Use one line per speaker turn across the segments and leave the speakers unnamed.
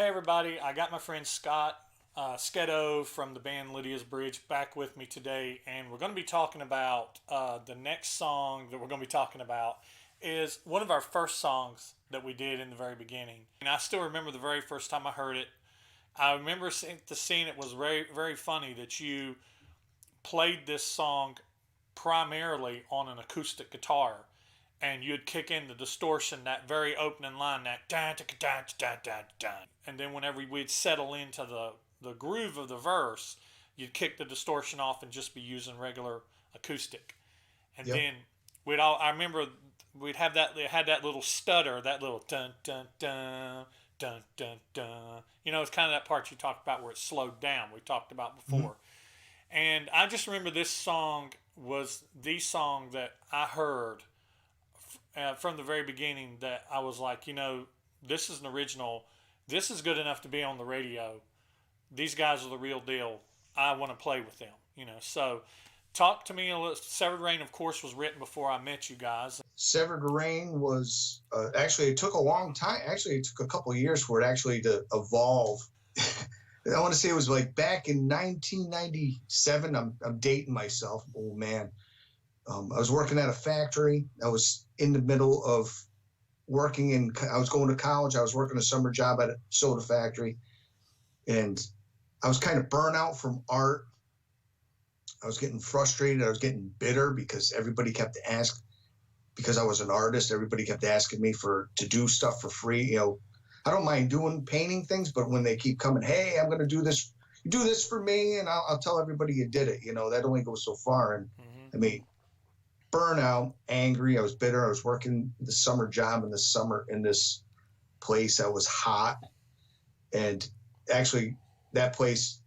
Hey everybody, I got my friend Scetto from the band Lydia's Bridge back with me today, and we're going to be talking about the next song that we're going to be talking about is one of our first songs that we did in the very beginning. And I still remember the very first time I heard it. I remember the scene. It was very, very funny that you played this song primarily on an acoustic guitar, and you'd kick in the distortion, that very opening line, that da da da da da da, and then whenever we'd settle into the groove of the verse, you'd kick the distortion off and just be using regular acoustic, and
Yep.
then we'd all. I remember we'd have that. They had that little stutter, that little dun dun dun dun dun dun. It's kind of that part you talked about where it slowed down. We talked about
Mhm.
before, and I just remember this song was the song that I heard from the very beginning that I was like, this is an original. This is good enough to be on the radio. These guys are the real deal. I want to play with them. So talk to me a little. Severed Rain, of course, was written before I met you guys.
Severed Rain was actually it took a long time. Actually, it took a couple of years for it actually to evolve. I want to say it was like back in 1997. I'm dating myself. Oh man, I was working at a factory. I was in the middle of working in. I was going to college. I was working a summer job at a soda factory, and I was kind of burnt out from art. I was getting frustrated. I was getting bitter because everybody kept asking because I was an artist, everybody kept asking me to do stuff for free. I don't mind doing painting things, but when they keep coming, hey, I'm going to do this, you do this for me, and I'll tell everybody you did it. That only goes so far. And
Mm-hmm.
I mean, burnout, angry. I was bitter. I was working the summer job in the summer in this place that was hot, and actually that place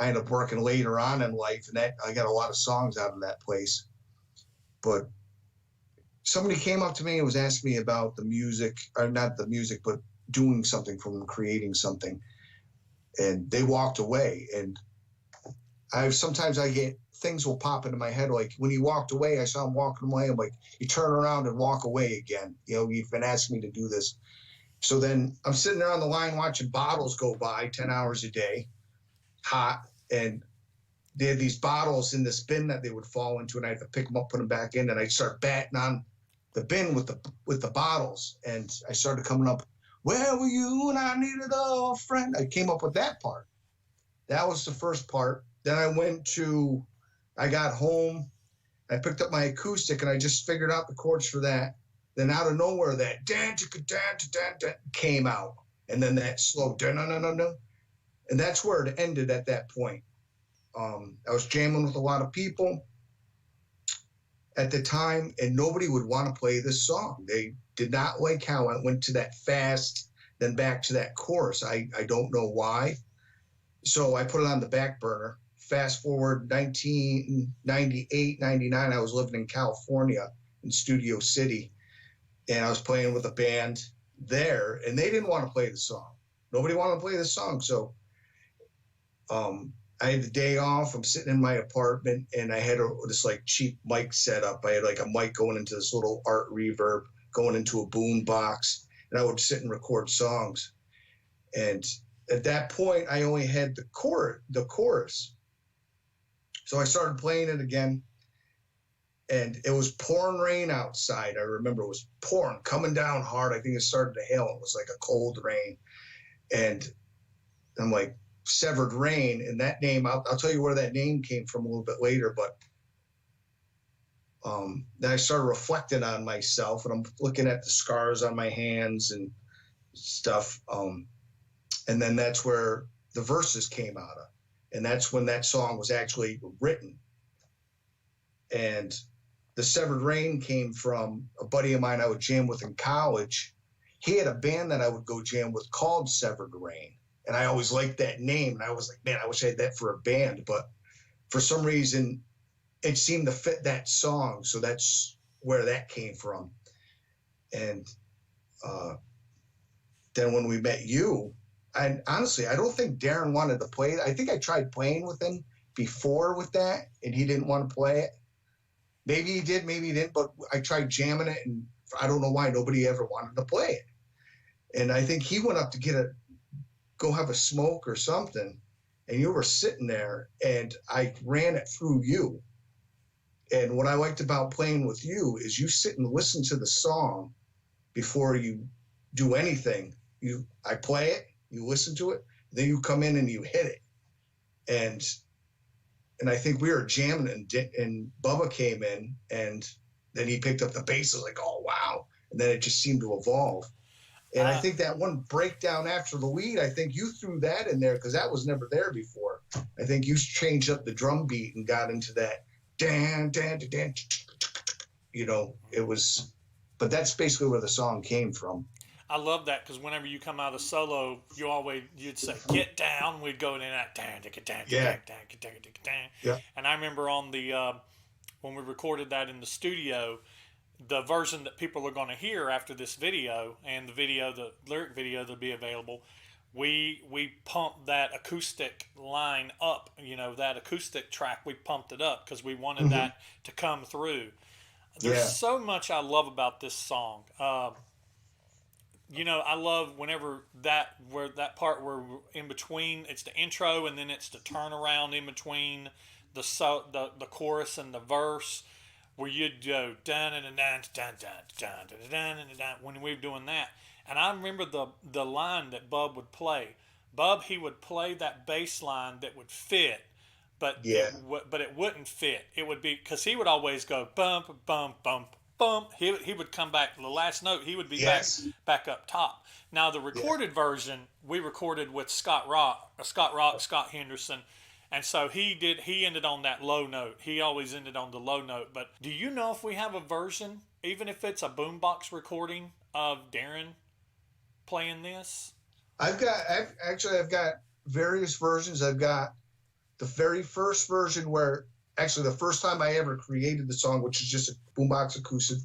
I ended up working later on in life, and that I got a lot of songs out of that place. But somebody came up to me and was asking me about the music, or not the music, but doing something from them, creating something. And they walked away. And I get things will pop into my head. Like when he walked away, I saw him walking away. I'm like, you turn around and walk away again. You've been asking me to do this. So then I'm sitting there on the line watching bottles go by 10 hours a day, hot. And they had these bottles in this bin that they would fall into, and I had to pick them up, put them back in, and I'd start batting on the bin with the bottles, and I started coming up. Where were you when I needed a friend? I came up with that part. That was the first part. Then I got home, I picked up my acoustic, and I just figured out the chords for that. Then out of nowhere, that dan dan dan came out, and then that slow dan no no no no, and that's where it ended at that point. I was jamming with a lot of people at the time, and nobody would want to play this song. They did not like how I went to that fast, then back to that chorus. I don't know why. So I put it on the back burner. Fast forward 1998, 99, I was living in California in Studio City, and I was playing with a band there, and they didn't want to play the song. Nobody wanted to play the song. So I had the day off. I'm sitting in my apartment, and I had this like cheap mic set up. I had like a mic going into this little art reverb, going into a boom box, and I would sit and record songs. And at that point, I only had the chorus. So I started playing it again, and it was pouring rain outside. I remember it was pouring, coming down hard. I think it started to hail. It was like a cold rain, and I'm like, Severed Rain, and that name, I'll tell you where that name came from a little bit later, but then I started reflecting on myself, and I'm looking at the scars on my hands and stuff. And then that's where the verses came out of. And that's when that song was actually written. And the Severed Rain came from a buddy of mine I would jam with in college. He had a band that I would go jam with called Severed Rain. And I always liked that name. And I was like, man, I wish I had that for a band. But for some reason, it seemed to fit that song. So that's where that came from. And uh, then when we met you, and honestly, I don't think Darren wanted to play it. I think I tried playing with him before with that, and he didn't want to play it. Maybe he did, maybe he didn't, but I tried jamming it, and I don't know why nobody ever wanted to play it. And I think he went up to get go have a smoke or something, and you were sitting there, and I ran it through you. And what I liked about playing with you is you sit and listen to the song before you do anything. I play it, you listen to it, then you come in and you hit it. And I think we were jamming, and Bubba came in, and then he picked up the bass. I was like, oh wow! And then it just seemed to evolve. And I think that one breakdown after the lead, I think you threw that in there because that was never there before. I think you changed up the drum beat and got into that dan dan dan. You know, it was, but that's basically where the song came from.
I love that because whenever you come out of solo, you'd say get down. We'd go in that down,
Yeah.
And I remember on the when we recorded that in the studio, the version that people are going to hear after this video and the lyric video that'll be available, we pumped that acoustic line up. You know, that acoustic track, we pumped it up because we wanted that to come through. There's so much I love about this song. You know, I love whenever that part where in between, it's the intro and then it's the turnaround in between the chorus and the verse, where you'd go dun dun dun dun dun dun dun when we were doing that. And I remember the line that Bub would play. He would play that bass line that would fit, but it wouldn't fit. It would be because he would always go bump bump bump bump. He would come back the last note. He would be back up top. Now the recorded version we recorded with Scott Henderson, and so he ended on that low note. He always ended on the low note. But do you know if we have a version, even if it's a boombox recording of Darren playing this?
I've got various versions. I've got the very first version where actually the first time I ever created the song, which is just a boombox acoustic.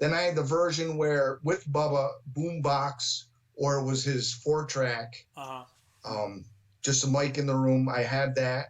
Then I had the version where with Bubba boombox, or it was his 4-track, just a mic in the room. I had that.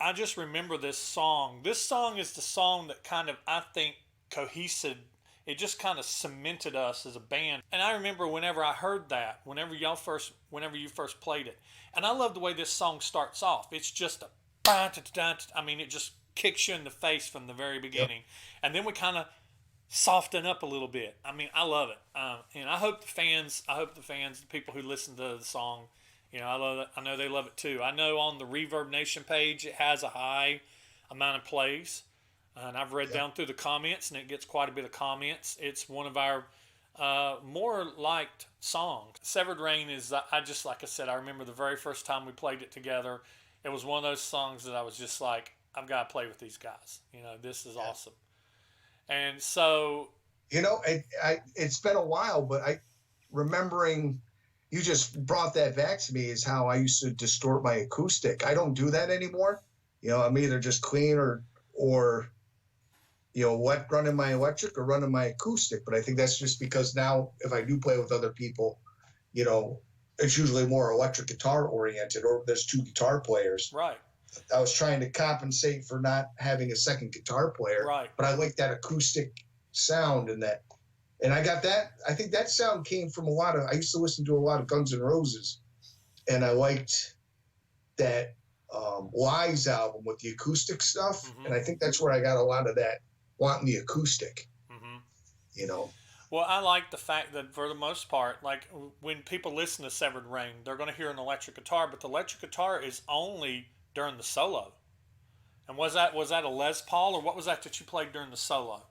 I just remember this song. This song is the song that kind of, I think, cohesive. It just kind of cemented us as a band. And I remember whenever I heard that, whenever you first played it, and I love the way this song starts off. It's just a, I mean, it just kicks you in the face from the very
Yep.
beginning, and then we kind of soften up a little bit. I mean, I love it, and the people who listen to the song, I love it. I know they love it too. I know on the Reverb Nation page, it has a high amount of plays, and I've read
Yep.
down through the comments, and it gets quite a bit of comments. It's one of our more liked songs. Severed Rain is, I just, like I said, I remember the very first time we played it together. It was one of those songs that I was just like, I've got to play with these guys. This is
Yeah.
awesome. And so,
It's been a while, but I remembering you just brought that back to me is how I used to distort my acoustic. I don't do that anymore. I'm either just clean or what running my electric or running my acoustic. But I think that's just because now if I do play with other people, it's usually more electric guitar oriented or there's two guitar players.
right,
I was trying to compensate for not having a second guitar player,
right.
but I like that acoustic sound and I got that. I think that sound came from I used to listen to a lot of Guns N' Roses, and I liked that Lies album with the acoustic stuff,
Mm-hmm.
and I think that's where I got a lot of that wanting the acoustic.
Mm-hmm.
You know,
Well, I like the fact that for the most part, like when people listen to Severed Rain, they're going to hear an electric guitar, but the electric guitar is only during the solo. And was that a Les Paul, or what was that you played during the solo?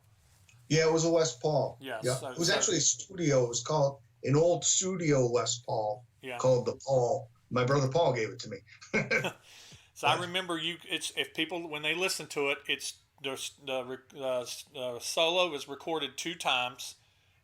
yeah, it was a Les Paul.
Yeah,
Yeah,
so,
it was
so
actually a studio. It was called an old studio Les Paul
yeah.
called the Paul. My brother Paul gave it to me.
So I remember It's if people when they listen to it, it's the solo is recorded two times,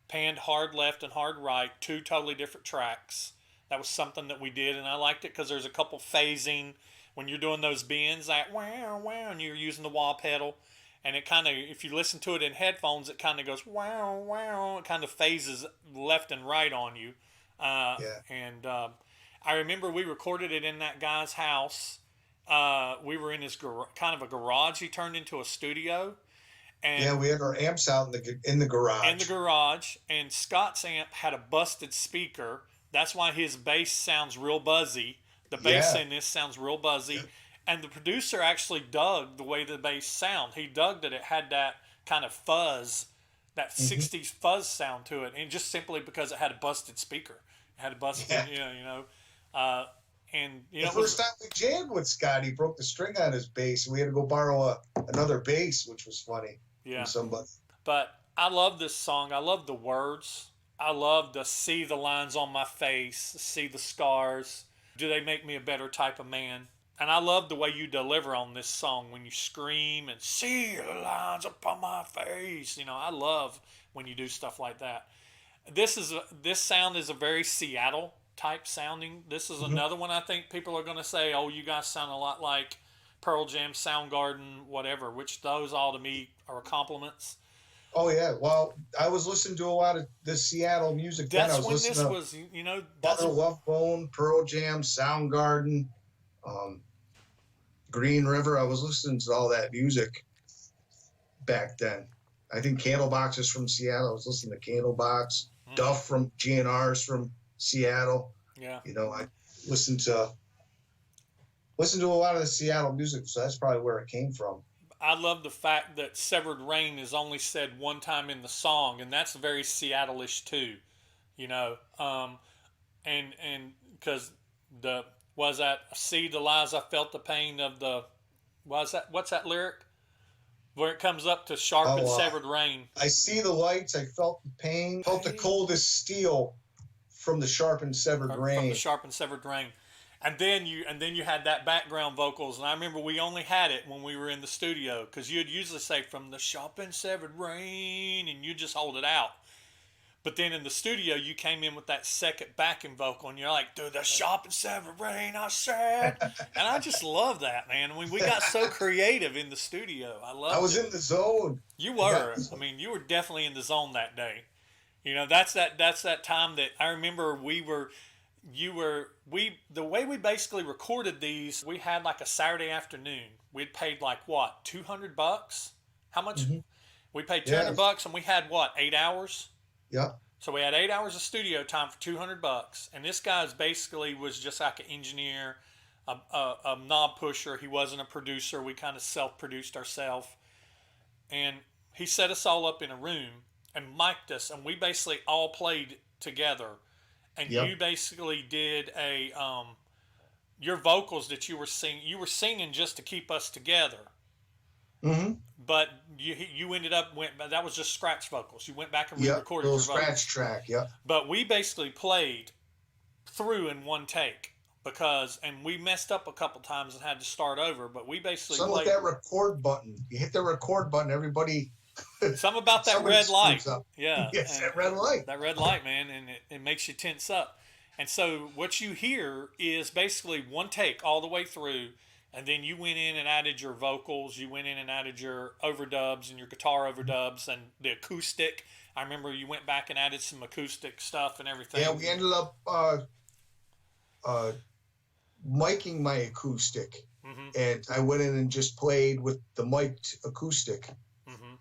panned hard left and hard right, two totally different tracks. That was something that we did, and I liked it because there's a couple phasing when you're doing those bends, that wow wow, and you're using the wah pedal, and it kind of, if you listen to it in headphones, it kind of goes wow wow, it kind of phases left and right on you,
Yeah.
and I remember we recorded it in that guy's house. We were in his kind of a garage. He turned into a studio, and
Yeah, we had our amps out in the
in the
garage.
garage, and Scott's amp had a busted speaker. That's why his bass sounds real buzzy. The bass
Yeah.
in this sounds real buzzy.
Yeah.
And the producer actually dug the way the bass sound. He dug that it had that kind of fuzz, that
Mhm.
60s fuzz sound to it, and just simply because it had a busted speaker. It had a busted,
Yeah.
uh, and
The
it was,
first time we jammed with Scott, he broke the string on his bass, and we had to go borrow another bass, which was funny
yeah.
from somebody.
But I love this song. I love the words. I love to see the lines on my face, see the scars. Do they make me a better type of man? And I love the way you deliver on this song when you scream and see the lines upon my face. I love when you do stuff like that. This sound is a very Seattle type sounding. This is
Mhm.
another one I think people are going to say, "Oh, you guys sound a lot like Pearl Jam, Soundgarden, whatever," which those all to me are compliments.
Oh yeah, well, I was listening to a lot of the Seattle music then. I
That's
was
when
listening
this
to
was, that's
Mother Love Bone, Pearl Jam, Soundgarden, um, Green River. I was listening to all that music back then. I think Candlebox is from Seattle. I was listening to Candlebox. Duff from GNR's from Seattle.
yeah.
I listened to a lot of the Seattle music, so that's probably where it came from.
I love the fact that Severed Rain is only said one time in the song, and that's very Seattle-ish too, you know. And because the was that see the lies I felt the pain of the what's that lyric where it comes up to sharp and
Oh,
severed rain.
I see the lights. I felt the pain. Felt the cold as steel from the sharpened severed
From the
rain.
sharp and severed rain. And then you had that background vocals, and I remember we only had it when we were in the studio because you'd usually say from the sharp and severed rain, and you just hold it out. But then in the studio, you came in with that second backing vocal, and you're like, "Through the sharp and severed rain, I said," and I just love that, man. I mean, we got so creative in the studio. I love.
I was in the zone.
You were. I mean, you were definitely in the zone that day. That's that time that I remember we were. the way we basically recorded these, we had like a Saturday afternoon. We'd paid like what, $200? How much?
Hmm.
We paid two
Yeah.
hundred bucks, and we had what, 8 hours?
Yeah.
So we had 8 hours of studio time for $200, and this guy's basically was just like an engineer, a knob pusher. He wasn't a producer. We kind of self-produced ourselves, and he set us all up in a room and mic'd us, and we basically all played together. And
Yep.
you basically did your vocals that you were singing. You were singing just to keep us together,
Hmm.
but you ended up went. That was just scratch vocals. You went back and
Yep.
re-recorded
Little
your vocals.
scratch track. Yep.
But we basically played through in one take and we messed up a couple times and had to start over. But we basically
Something with
played.
that record button. You hit the record button, everybody.
Something about that
Somebody
red light.
screws up.
Yeah.
Yes,
And
that red light.
that red light, man, and it makes you tense up. And so what you hear is basically one take all the way through, and then you went in and added your vocals, you went in and added your overdubs and your guitar overdubs and the acoustic. I remember you went back and added some acoustic stuff and everything.
Yeah, we ended up miking my acoustic,
Mm-hmm.
and I went in and just played with the mic'd acoustic.
Mm-hmm.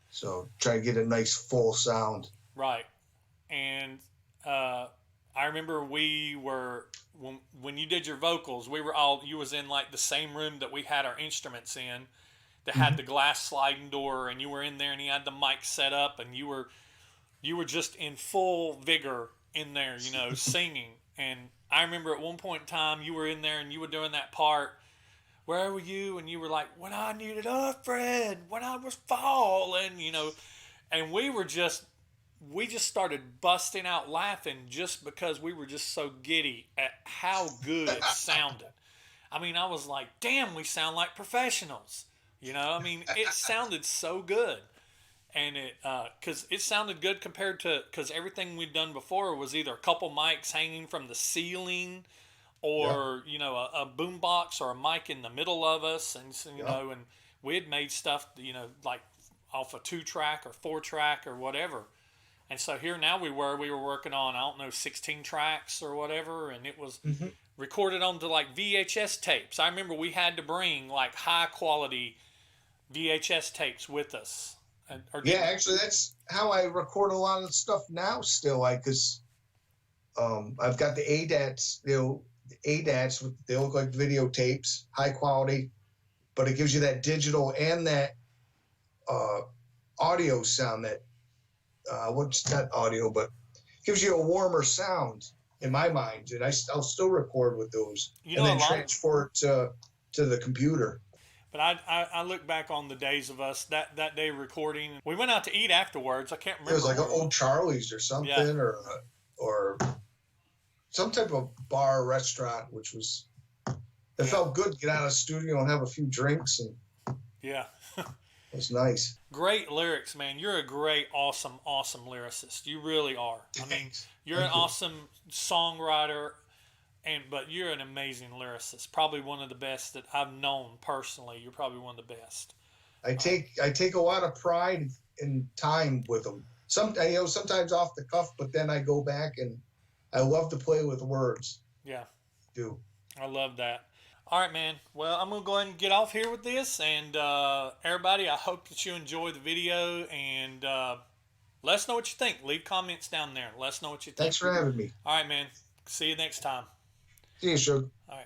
So try to get a nice full sound.
Right. And I remember we were when you did your vocals, you was in like the same room that we had our instruments in, that had the glass sliding door, and you were in there, and you had the mic set up, and you were just in full vigor in there, singing. And I remember at one point in time you were in there and you were doing that part. Where were you? And you were like, when I needed a friend, when I was falling, and we just started busting out laughing just because we were just so giddy at how good it sounded. I mean, I was like, damn, we sound like professionals. I mean, it sounded so good. And because it sounded good compared to, because everything we'd done before was either a couple mics hanging from the ceiling or, a boom box or a mic in the middle of us. And, and we had made stuff, like off a 2-track or 4-track or whatever. And so here now we were working on, I don't know, 16 tracks or whatever, and it was recorded onto like VHS tapes. I remember we had to bring like high quality VHS tapes with us.
Yeah, actually, that's how I record a lot of stuff now. Still, because I've got the ADATs, they look like videotapes, high quality, but it gives you that digital and that audio sound that. What's not audio, but gives you a warmer sound in my mind, and I'll still record with those, and then transfer it to the computer.
But I look back on the days of us that day recording. We went out to eat afterwards. I can't remember.
It was like an Old Charlie's or something, yeah. or some type of bar or restaurant, which was felt good to get out of the studio and have a few drinks, and
yeah.
It was nice.
Great lyrics, man. You're a great, awesome lyricist. You really are. I mean, you're an awesome songwriter, but you're an amazing lyricist. Probably one of the best that I've known personally. You're probably one of the best.
I take a lot of pride in time with them. Sometimes off the cuff, but then I go back and I love to play with words.
Yeah.
I do.
I love that. All right, man. Well, I'm going to go ahead and get off here with this. And everybody, I hope that you enjoy the video. And let us know what you think. Leave comments down there. Let us know what you think.
Thanks for having me.
All right, man. See you next time.
See you, Suge.
All right.